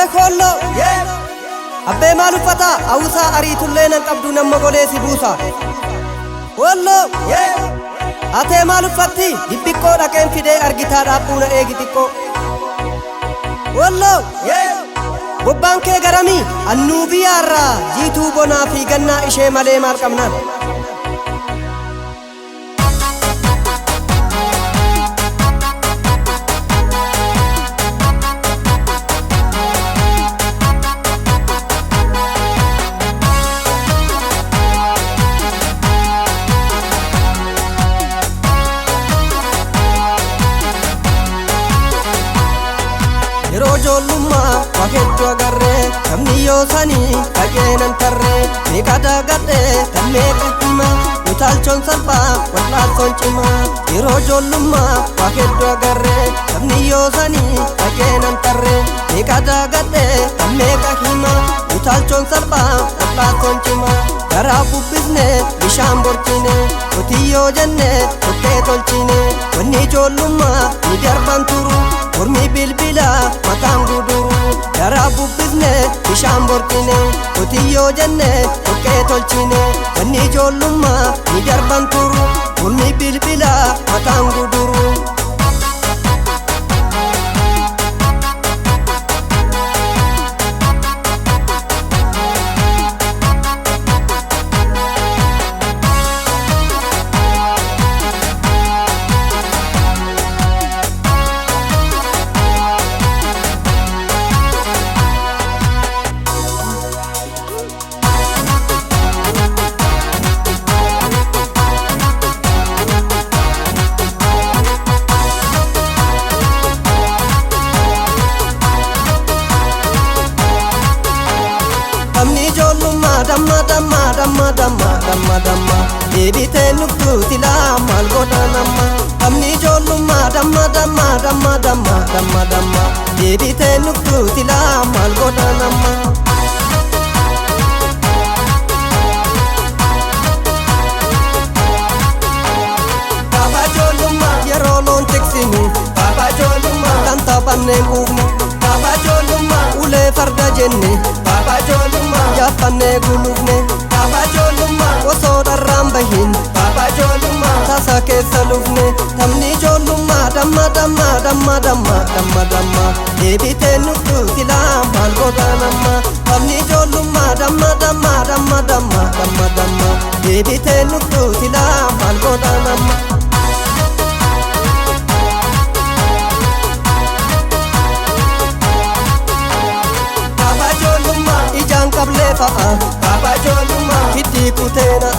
kollo abbe malu fata awusa aritullee nan qabdu namma golee si buusa kollo ate malu fatti dibbikko dhaqeen fidee argitaa dhaabbuuna eegi xiqqoo kollo bobbaan kee garami annuu biyyaarraa jiituu bonaa fi gannaa ishee malee maal qabnaan Rojollumma wakettu agarre namni yoo sanii dhaqeenan tarre ni qadagadhe tammee qixxima utaalchoon salphaa wal'aansoon cima rojollumma wakettu agarre namni yoo sanii dhaqeenan tarre ni qadagadhe tammee qixxima utaalchoon salphaa wal'aansoon cima garaa bubbisne bishaan borchine qotiyyoo jenne tokkee tolchine wanni ijoollummaa ni darban turu Ormi bilbila mataan guduru garaa bubbisne bishaan borchine qotiyyoo jenne tokkee tolchine wanni ijoollummaa ni darban turu ormi bilbila mataan guduru damma deebite nuftu tila mal goda namma amni jollumma damma deebite nuftu tila mal goda namma baba jollumma yerolon teksini baba jollumma tanta banne guvni baba jollumma ule farda jenne baba jollumma yafanne guluvne baba jollumma oso darran bahin baba jollumma tasa keessa lufne tamni jollumma damma deebite nuftu tila mal goda namma tamni jollumma damma deebite nuftu tila mal goda namma baba jollumma ijaan qablee fa'a baba jollumma hiddi kuteena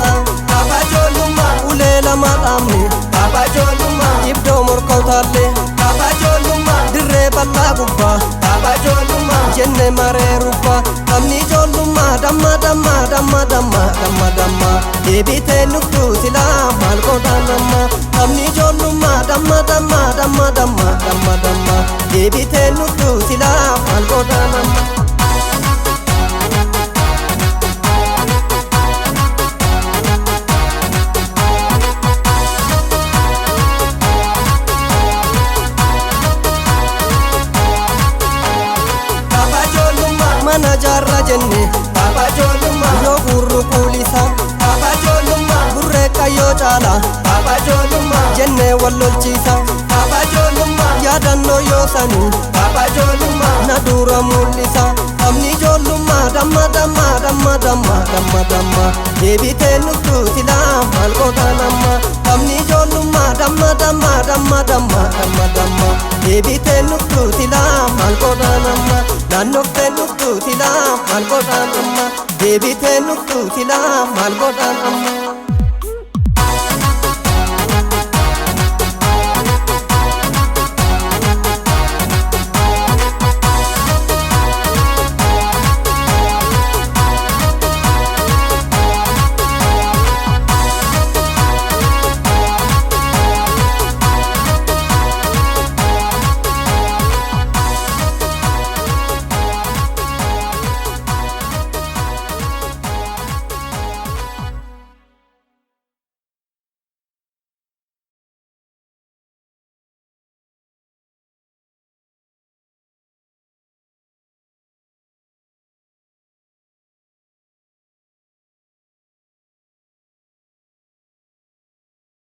baba jollumma ulee lama dhaamne baba jollumma ibdoo morkotaalle baba jollumma dirree bal'aa gubbaa baba jollumma jenne maree rubbaa tamni jollumma damma deebite nuftu tila maal goda namma tamni jollumma damma deebite nuftu tila maal goda namma mana jarra jenne baba jollumma yo gurru kulisa baba jollumma gurre kayo chala baba jollumma jenne wallolchisa baba jollumma yadanno yo sani baba jollumma nadura mulisa amni jollumma damma deebite nuftu tila mal goda namma amni jollumma damma deebite nuftu tila mal goda namma nannofte nuftu tila mal goda namma deebite nuftu tila mal goda namma